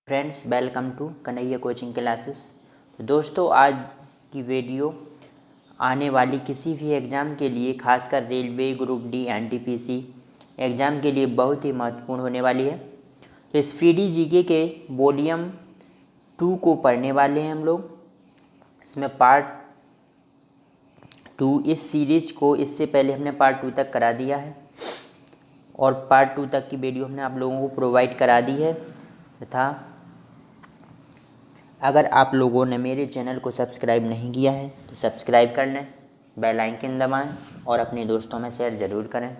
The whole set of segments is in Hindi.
Friends, welcome to Kanhaiya coaching classes. तो दोस्तों, आज की वीडियो आने वाली किसी भी एग्ज़ाम के लिए, खासकर railway, group D, NTPC exam के लिए बहुत ही महत्वपूर्ण होने वाली है। तो इस पीडी जीके के वॉल्यूम 2 को पढ़ने वाले हैं हम लोग। इसमें पार्ट 2, इस सीरीज को इससे पहले हमने पार्ट 2 तक करा दिया है और पार्ट 2 तक की वीडियो हमने आप लोगों को प्रोवाइड करा दी है। तथा अगर आप लोगों ने मेरे चैनल को सब्सक्राइब नहीं किया है तो सब्सक्राइब कर लें, बेल आइकन दबाएं और अपने दोस्तों में शेयर ज़रूर करें।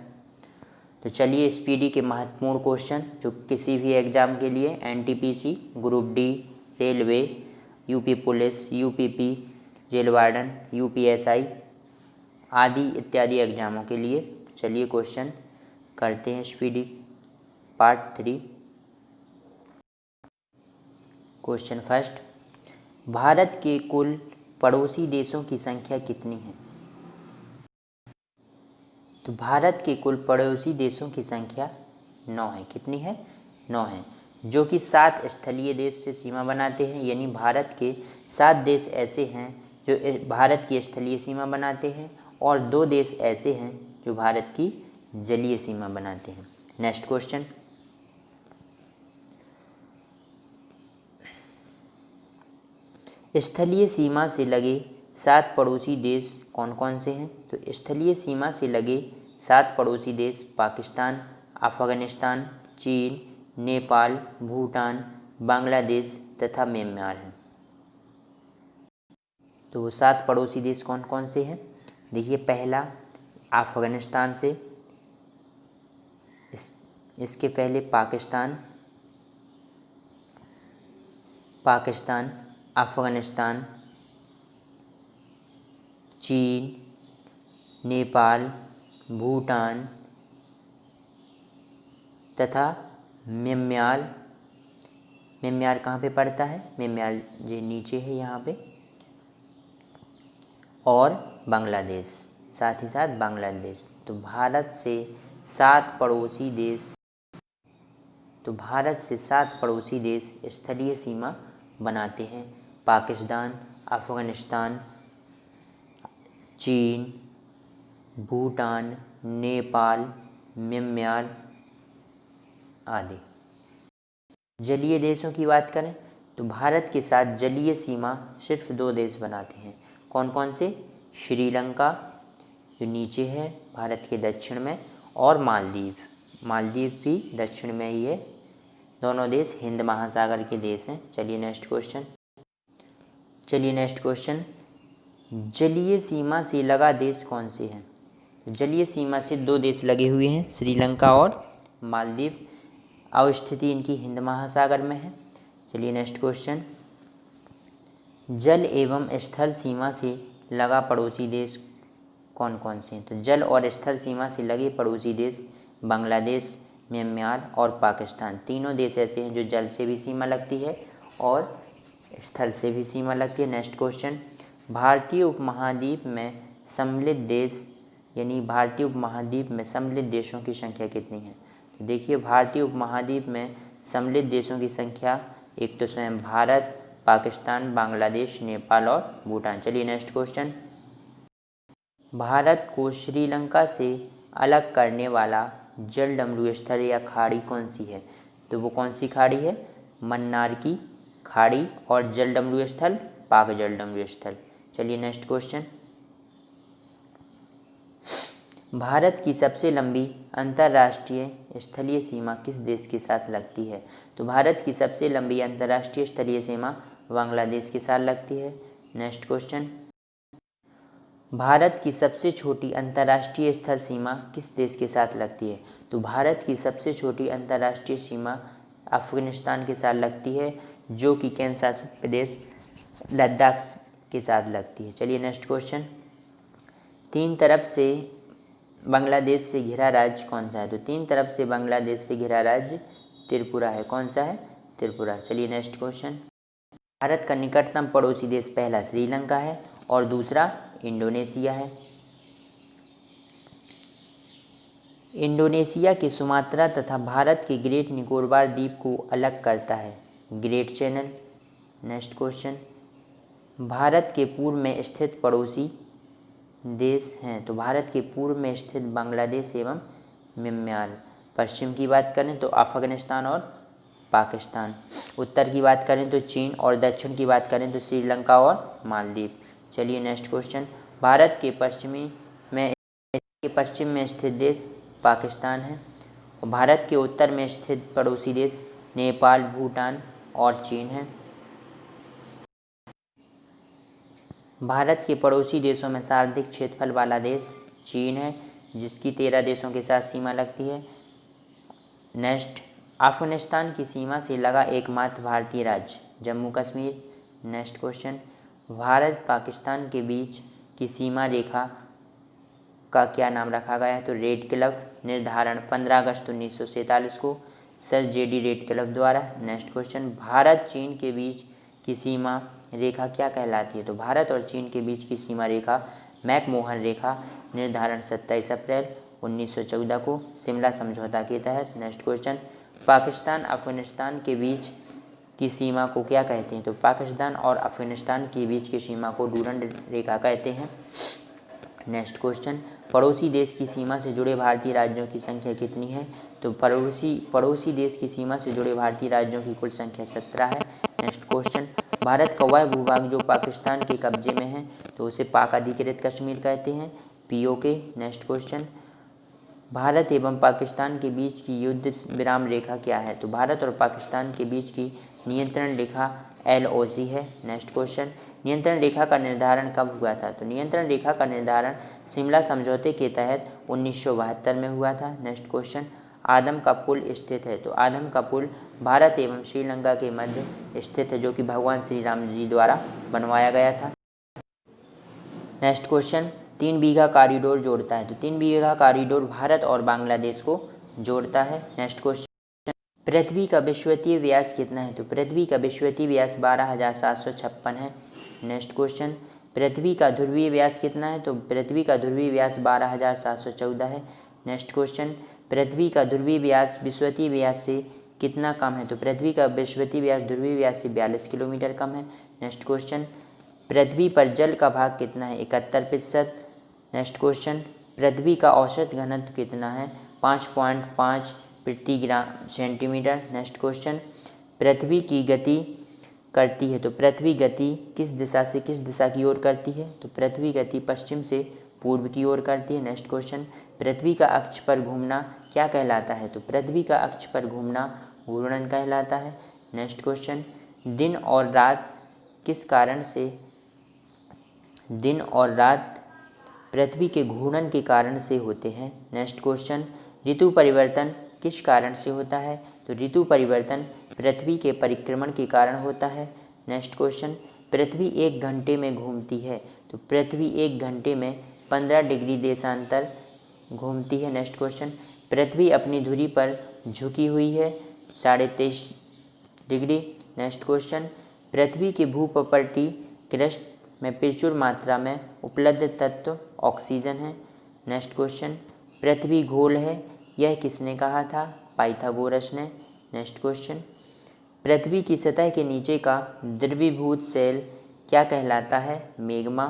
तो चलिए, इस पीडी के महत्वपूर्ण क्वेश्चन जो किसी भी एग्ज़ाम के लिए, NTPC, group D, railway, UP police, UPP, jail warden, UPSI आदि इत्यादि एग्ज़ामों के लिए, चलिए क्वेश्चन करते हैं। इस PD part 3। Question first, Bharat के कुल पड़ोसी देशों की संख्या कितनी है? तो भारत के कुल पड़ोसी देशों की संख्या 9 है। कितनी है? 9 है, जो कि 7 स्थलीय देश से सीमा बनाते हैं। यानी भारत के 7 देश ऐसे हैं जो भारत की स्थलीय सीमा बनाते हैं और 2 देश ऐसे हैं जो भारत की जलीय सीमा बनाते हैं। नेक्स्ट क्वेश्चन, स्थलीय सीमा से लगे 7 पड़ोसी देश कौन कौन से हैं? तो स्थलीय सीमा से लगे 7 पड़ोसी देश पाकिस्तान, अफ़गानिस्तान, चीन, नेपाल, भूटान, बांग्लादेश तथा म्यांमार हैं। तो वो 7 पड़ोसी देश कौन कौन से हैं? देखिए, पहला अफ़गानिस्तान से, इसके पहले पाकिस्तान, अफ़गानिस्तान, चीन, नेपाल, भूटान तथा म्यांमार। म्यांमार कहाँ पे पड़ता है? म्यांमार जो नीचे है यहाँ पे, और बांग्लादेश, साथ ही साथ बांग्लादेश। तो भारत से 7 पड़ोसी देश स्थलीय सीमा बनाते हैं। पाकिस्तान, अफ़गानिस्तान, चीन, भूटान, नेपाल, म्यांमार आदि। जलीय देशों की बात करें तो भारत के साथ जलीय सीमा सिर्फ 2 देश बनाते हैं। कौन कौन से? श्रीलंका जो नीचे है भारत के दक्षिण में, और मालदीव। मालदीव भी दक्षिण में ही है। दोनों देश हिंद महासागर के देश हैं। चलिए नेक्स्ट क्वेश्चन, जलीय सीमा से लगा देश कौन से हैं? जलीय सीमा से 2 देश लगे हुए हैं, श्रीलंका और मालदीव। अवस्थिति इनकी हिंद महासागर में है। चलिए नेक्स्ट क्वेश्चन, जल एवं स्थल सीमा से लगा पड़ोसी देश कौन कौन से हैं? तो जल और स्थल सीमा से लगे पड़ोसी देश बांग्लादेश, म्यांमार और पाकिस्तान। तीनों देश ऐसे हैं जो जल से भी सीमा लगती है और स्थल से भी सीमा लगती है। नेक्स्ट क्वेश्चन, भारतीय उपमहाद्वीप में सम्मिलित देश, यानी भारतीय उपमहाद्वीप में सम्मिलित देशों की संख्या कितनी है? तो देखिए, भारतीय उपमहाद्वीप में सम्मिलित देशों की संख्या, एक तो स्वयं भारत, पाकिस्तान, बांग्लादेश, नेपाल और भूटान। चलिए नेक्स्ट क्वेश्चन, भारत को श्रीलंका से अलग करने वाला जलडमरू स्थल या खाड़ी कौन सी है? तो वो कौन सी खाड़ी है? मन्नार की खाड़ी। और जलडमरू स्थल, पाक जलडमरू स्थल। चलिए नेक्स्ट क्वेश्चन, भारत की सबसे लंबी अंतर्राष्ट्रीय स्थलीय सीमा किस देश के साथ लगती है? तो भारत की सबसे लंबी अंतर्राष्ट्रीय स्थलीय सीमा बांग्लादेश के साथ लगती है। नेक्स्ट क्वेश्चन, भारत की सबसे छोटी अंतर्राष्ट्रीय स्थल सीमा किस देश के साथ लगती है? तो भारत की सबसे छोटी अंतर्राष्ट्रीय सीमा अफगानिस्तान के साथ लगती है, जो कि केंद्र शासित प्रदेश लद्दाख के साथ लगती है। चलिए नेक्स्ट क्वेश्चन, 3 तरफ से बांग्लादेश से घिरा राज्य कौन सा है? तो 3 तरफ से बांग्लादेश से घिरा राज्य त्रिपुरा है। कौन सा है? त्रिपुरा। चलिए नेक्स्ट क्वेश्चन, भारत का निकटतम पड़ोसी देश पहला श्रीलंका है और दूसरा इंडोनेशिया है। इंडोनेशिया के सुमात्रा तथा भारत के ग्रेट निकोबार द्वीप को अलग करता है great channel. Next question, Bharat के पूर्व में स्थित पड़ोसी देश हैं, तो भारत के पूर्व में स्थित बांग्लादेश एवं म्यांमार। पश्चिम की बात करें तो अफगानिस्तान और पाकिस्तान। उत्तर की बात करें तो चीन और दक्षिण की बात करें तो श्रीलंका और मालदीव। चलिए नेक्स्ट क्वेश्चन, भारत के पश्चिम में स्थित देश पाकिस्तान है और भारत के उत्तर में स्थित पड़ोसी देश नेपाल, भूटान और चीन है। भारत के पड़ोसी देशों में सर्वाधिक क्षेत्रफल वाला देश चीन है, जिसकी 13 देशों के साथ सीमा लगती है। नेक्स्ट, अफगानिस्तान की सीमा से लगा एकमात्र भारतीय राज्य जम्मू कश्मीर। नेक्स्ट क्वेश्चन, भारत पाकिस्तान के बीच की सीमा रेखा का क्या नाम रखा गया है, तो रेड क्लिफ निर्धारण 15 अगस्त 1947 को सर जेडी रेड क्लिफ द्वारा। नेक्स्ट क्वेश्चन, भारत चीन के बीच की सीमा रेखा क्या कहलाती है, तो भारत और चीन के बीच की सीमा रेखा मैकमोहन रेखा निर्धारण 27 अप्रैल 1914 को शिमला समझौता के तहत। नेक्स्ट क्वेश्चन, पाकिस्तान अफगानिस्तान के बीच की सीमा को क्या कहते हैं, तो पाकिस्तान और अफगानिस्तान के बीच की सीमा को डूरंड रेखा कहते हैं। नेक्स्ट क्वेश्चन, पड़ोसी देश की सीमा से जुड़े भारतीय राज्यों की संख्या कितनी है, तो पड़ोसी देश की सीमा से जुड़े भारतीय राज्यों की कुल संख्या 17 है। नेक्स्ट क्वेश्चन, भारत का वह भूभाग जो पाकिस्तान के कब्जे में है तो उसे पाक अधिकृत कश्मीर कहते हैं, पीओके। नेक्स्ट क्वेश्चन, भारत एवं पाकिस्तान के बीच की युद्ध विराम रेखा क्या है, तो भारत और पाकिस्तान के बीच की नियंत्रण रेखा LOC है। नेक्स्ट क्वेश्चन, नियंत्रण रेखा का निर्धारण कब हुआ था, तो नियंत्रण रेखा का निर्धारण शिमला समझौते के तहत 1972 में हुआ था। नेक्स्ट क्वेश्चन, आदम का पुल स्थित है, तो आदम का पुल भारत एवं श्रीलंका के मध्य स्थित है, जो कि भगवान श्री राम जी द्वारा बनवाया गया था। नेक्स्ट क्वेश्चन, 3 बीघा कॉरिडोर जोड़ता है, तो 3 बीघा कॉरिडोर भारत और बांग्लादेश को जोड़ता है। नेक्स्ट क्वेश्चन, पृथ्वी का विश्वतीय व्यास कितना है, तो पृथ्वी का विश्वतीय व्यास 12,756 है। नेक्स्ट क्वेश्चन, पृथ्वी का ध्रुवीय व्यास कितना है, तो पृथ्वी का ध्रुवीय व्यास 12,714 है। नेक्स्ट क्वेश्चन, पृथ्वी का ध्रुवीय व्यास विश्वतीय व्यास से कितना कम है, तो पृथ्वी का विश्वतीय व्यास ध्रुवीय व्यास से 42 किलोमीटर कम है। नेक्स्ट क्वेश्चन, पृथ्वी पर जल का भाग कितना है, 71%। नेक्स्ट क्वेश्चन, पृथ्वी का औसत घनत्व कितना है, 5.5 प्रति ग्राम सेंटीमीटर। नेक्स्ट क्वेश्चन, पृथ्वी की गति करती है, तो पृथ्वी गति किस दिशा से किस दिशा की ओर करती है, तो पृथ्वी गति पश्चिम से पूर्व की ओर करती है। नेक्स्ट क्वेश्चन, पृथ्वी का अक्ष पर घूमना क्या कहलाता है, तो पृथ्वी का अक्ष पर घूमना घूर्णन कहलाता है। नेक्स्ट क्वेश्चन, दिन और रात किस कारण से दिन और रात पृथ्वी के घूर्णन के कारण से होते हैं। नेक्स्ट क्वेश्चन, ऋतु परिवर्तन किस कारण से होता है, तो ऋतु परिवर्तन पृथ्वी के परिक्रमण के कारण होता है। नेक्स्ट क्वेश्चन, पृथ्वी 1 घंटे में घूमती है, तो पृथ्वी 1 घंटे में 15 डिग्री देशांतर घूमती है। नेक्स्ट क्वेश्चन, पृथ्वी अपनी धुरी पर झुकी हुई है 23.5 डिग्री। नेक्स्ट क्वेश्चन, पृथ्वी की भूप्रपटी क्रस्ट में प्रचुर मात्रा में उपलब्ध तत्व ऑक्सीजन है। नेक्स्ट क्वेश्चन, पृथ्वी गोल है, यह किसने कहा था, पाइथागोरस ने। नेक्स्ट क्वेश्चन, पृथ्वी की सतह के नीचे का द्रवीभूत सेल क्या कहलाता है, मैग्मा।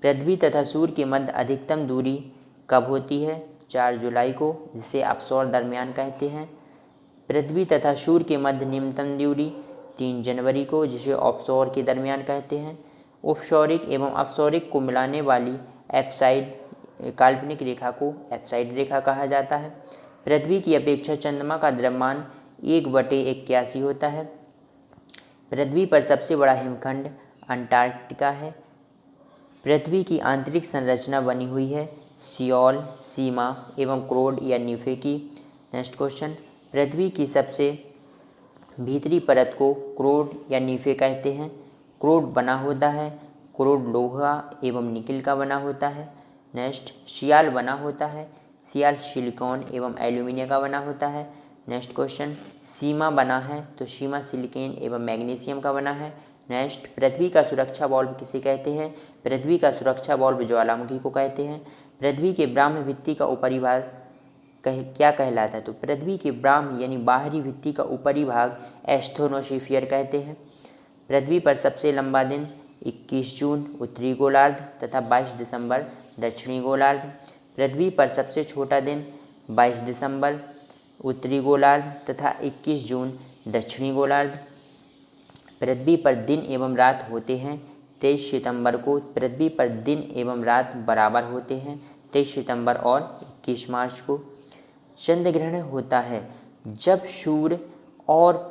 पृथ्वी तथा सूर्य के मध्य अधिकतम दूरी कब होती है, 4 जुलाई को, जिसे अपसौर दरमियान कहते हैं। पृथ्वी तथा सूर्य के मध्य निम्नतम दूरी 3 जनवरी को, जिसे अपसौर के दरमियान कहते हैं। उपसौरिक एवं अपसौरिक को मिलाने वाली एफसाइड काल्पनिक रेखा को एफसाइड रेखा कहा जाता है। पृथ्वी की अपेक्षा चंद्रमा का द्रव्यमान 1/81 होता है। पृथ्वी पर सबसे बड़ा हिमखंड अंटार्कटिका है। पृथ्वी की आंतरिक संरचना बनी हुई है सियोल, सीमा एवं क्रोड या न्यूफे की। नेक्स्ट क्वेश्चन, पृथ्वी की सबसे भीतरी परत को क्रोड या न्यूफे कहते हैं। क्रोड बना होता है, क्रोड लोहा एवं निकिल का बना होता है। नेक्स्ट, सियाल बना होता है, सियाल सिलिकॉन एवं एल्यूमिनियम का बना होता है। नेक्स्ट क्वेश्चन, सीमा बना है, तो सीमा सिलिकॉन एवं मैग्नीशियम का बना है। नेक्स्ट, पृथ्वी का सुरक्षा वाल्व किसे कहते हैं, पृथ्वी का सुरक्षा वाल्व ज्वालामुखी को कहते हैं। पृथ्वी के ब्रह्मभित्ति का ऊपरी भाग क्या कहलाता है? तो पृथ्वी के ब्राह्म यानी बाहरी भित्ति का ऊपरी भाग एस्थोनोस्फीयर कहते हैं। पृथ्वी पर सबसे लंबा दिन 21 जून उत्तरी गोलार्ध तथा 22 दिसंबर दक्षिणी गोलार्ध। पृथ्वी पर सबसे छोटा दिन 22 दिसंबर उत्तरी गोलार्ध तथा 21 जून दक्षिणी गोलार्ध। पृथ्वी पर दिन एवं रात होते हैं 23 सितंबर को। पृथ्वी पर दिन एवं रात बराबर होते हैं 23 सितंबर और 21 मार्च को। चंद्र ग्रहण होता है जब सूर्य और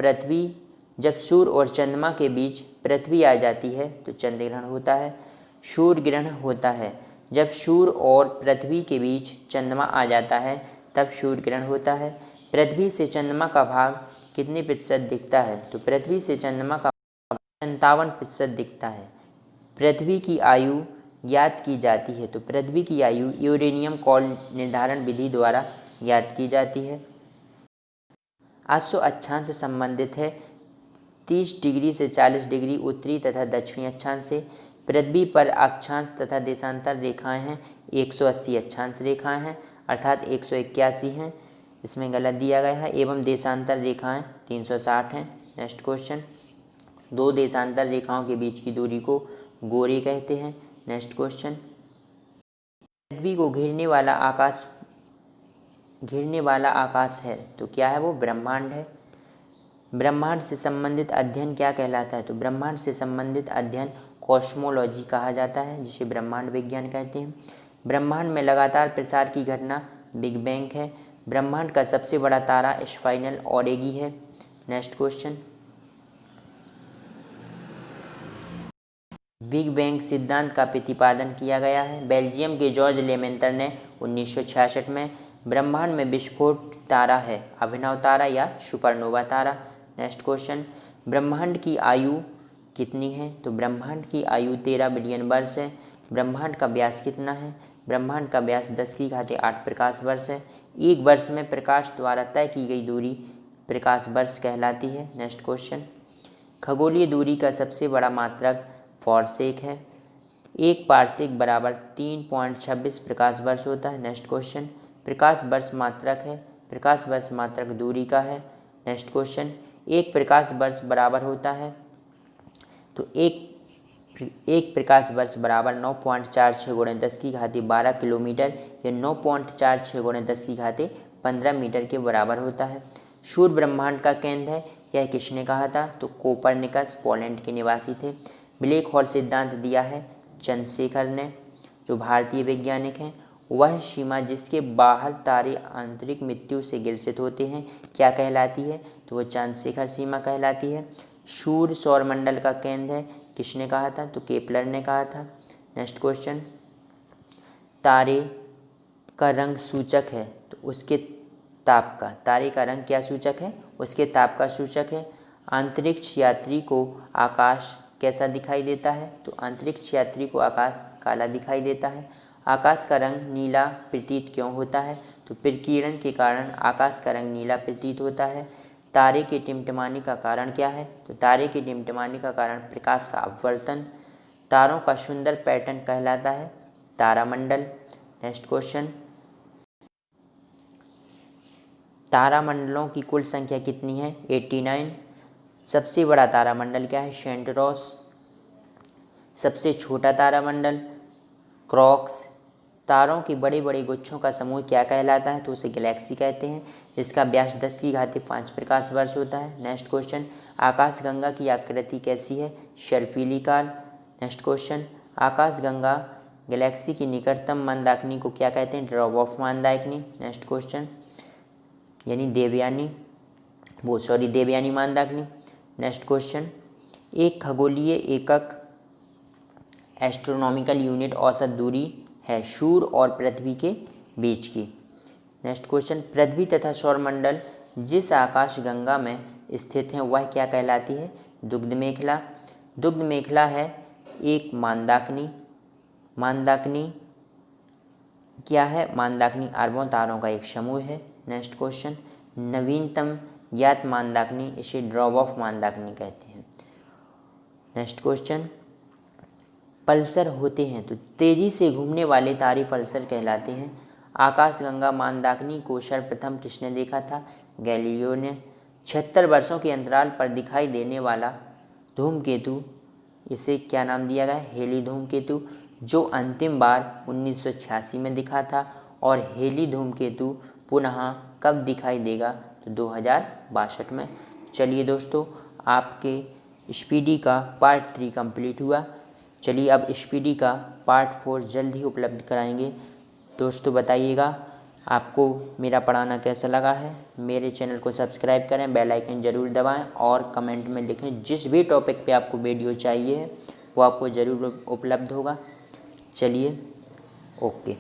चंद्रमा के बीच पृथ्वी आ जाती है तो चंद्र ग्रहण होता है। सूर्य ग्रहण होता है जब सूर्य और पृथ्वी के बीच चंद्रमा आ जाता है तब सूर्य ग्रहण होता है। पृथ्वी से चंद्रमा का भाग कितने प्रतिशत दिखता है? तो पृथ्वी से चंद्रमा का 57% दिखता है। पृथ्वी की आयु ज्ञात की जाती है। तो पृथ्वी की आयु यूरेनियम कॉल निर्धारण विधि द्वारा ज्ञात की जाती है। आसो अक्षांश से संबंधित है 30 डिग्री से 40 डिग्री उत्तरी तथा दक्षिणी अक्षांश से। पृथ्वी पर अक्षांश तथा देशांतर रेखाएं हैं 180 अक्षांश रेखाएं हैं अर्थात 181 हैं, इसमें गलत दिया गया है। एवं देशांतर रेखाएं 360 हैं। नेक्स्ट क्वेश्चन, दो देशांतर रेखाओं के बीच की दूरी को गोरी कहते हैं। नेक्स्ट क्वेश्चन, पृथ्वी को घेरने वाला आकाश है तो क्या है वो? ब्रह्मांड है। ब्रह्मांड से संबंधित अध्ययन क्या कहलाता है? तो ब्रह्मांड से संबंधित अध्ययन कॉस्मोलॉजी कहा जाता है, जिसे ब्रह्मांड विज्ञान कहते हैं। ब्रह्मांड में लगातार प्रसार की घटना बिग बैंग है। ब्रह्मांड का सबसे बड़ा तारा स्पाइरल ऑरेगी है। नेक्स्ट क्वेश्चन, बिग बैंग सिद्धांत का प्रतिपादन किया गया है बेल्जियम के जॉर्ज लेमेंतर ने 1966 में। ब्रह्मांड में विस्फोट तारा है अभिनव तारा या सुपरनोवा तारा। नेक्स्ट क्वेश्चन, ब्रह्मांड की आयु कितनी है? तो ब्रह्मांड की आयु 13 बिलियन वर्ष है। ब्रह्मांड का व्यास कितना है? ब्रह्मांड का व्यास 10⁸ प्रकाश वर्ष है। एक वर्ष में प्रकाश द्वारा तय की गई दूरी प्रकाश वर्ष कहलाती है। नेक्स्ट क्वेश्चन, खगोलीय दूरी का सबसे बड़ा मात्रक फॉरसेक है। एक पारसेक बराबर 3.26 प्रकाश वर्ष होता है। नेक्स्ट क्वेश्चन, प्रकाश वर्ष मात्रक है। प्रकाश वर्ष मात्रक दूरी का है। नेक्स्ट क्वेश्चन, एक प्रकाश वर्ष बराबर होता है तो एक प्रकाश वर्ष बराबर 9.46 × 10⁻12 किलोमीटर या 9.46 × 10⁻15 मीटर के बराबर होता है। सूर्य ब्रह्मांड का केंद्र है, यह किसने कहा था? तो कोपरनिकस पोलैंड के निवासी थे। ब्लैक होल सिद्धांत दिया है चंद्रशेखर ने, जो भारतीय वैज्ञानिक हैं। वह सीमा जिसके बाहर तारे आंतरिक मृत्यु से ग्रसित होते हैं क्या कहलाती है? तो वह चंद्रशेखर सीमा कहलाती है। सूर्य सौरमंडल का केंद्र है, किसने कहा था? तो केपलर ने कहा था। नेक्स्ट क्वेश्चन, तारे का रंग सूचक है तो उसके ताप का, तारे का रंग क्या सूचक है? उसके ताप का सूचक है। अंतरिक्ष यात्री को आकाश कैसा दिखाई देता है? तो अंतरिक्ष यात्री को आकाश काला दिखाई देता है। आकाश का रंग नीला प्रतीत क्यों होता है? तो विकिरण के कारण आकाश का रंग नीला प्रतीत होता है। तारे के टिमटिमाने का कारण क्या है? तो तारे के टिमटिमाने का कारण प्रकाश का अपवर्तन। तारों का सुंदर पैटर्न कहलाता है तारामंडल। नेक्स्ट क्वेश्चन, तारामंडलों की कुल संख्या कितनी है? 89। सबसे बड़ा तारामंडल क्या है? सेंटरोस। सबसे छोटा तारामंडल क्रॉक्स। तारों के बड़े बड़े गुच्छों का समूह क्या कहलाता है? तो उसे गैलेक्सी कहते हैं। इसका व्यास 10⁵ प्रकाश वर्ष होता है। नेक्स्ट क्वेश्चन, आकाशगंगा की आकृति कैसी है? सर्पिलीकार। नेक्स्ट क्वेश्चन, आकाशगंगा गैलेक्सी की निकटतम मंदाकिनी को क्या कहते हैं? Drop of Mandakini. Next question, यानी देवयानी मंदाकिनी। नेक्स्ट क्वेश्चन, एक खगोलीय एकक एस्ट्रोनॉमिकल यूनिट औसत दूरी है सूर्य और पृथ्वी के बीच की। नेक्स्ट क्वेश्चन, पृथ्वी तथा सौरमंडल जिस आकाशगंगा में स्थित हैं वह क्या कहलाती है? दुग्ध मेखला। दुग्ध मेखला है एक मंदाकिनी। मंदाकिनी क्या है? मंदाकिनी अरबों तारों का एक समूह है। नेक्स्ट क्वेश्चन, नवीनतम ज्ञात मंदाकिनी इसे ड्रॉप ऑफ मंदाकिनी कहते हैं। नेक्स्ट क्वेश्चन, पल्सर होते हैं तो तेजी से घूमने वाले तारे पल्सर कहलाते हैं। आकाशगंगा मंदाकिनी को सर्वप्रथम किसने देखा था? गैलीलियो ने। 76 वर्षों के अंतराल पर दिखाई देने वाला धूमकेतु, इसे क्या नाम दिया गया? हेली धूमकेतु, जो अंतिम बार 1986 में दिखा था। और हेली धूमकेतु पुनः कब दिखाई देगा? तो 2062 में। चलिए दोस्तों, आपके स्पीडी का पार्ट 3 कंप्लीट हुआ। चलिए अब स्पीडी का पार्ट 4 जल्द ही उपलब्ध कराएंगे। दोस्तों बताइएगा आपको मेरा पढ़ाना कैसा लगा है। मेरे चैनल को सब्सक्राइब करें, बेल आइकन ज़रूर दबाएं और कमेंट में लिखें जिस भी टॉपिक पे आपको वीडियो चाहिए वो आपको ज़रूर उपलब्ध होगा। चलिए, ओके।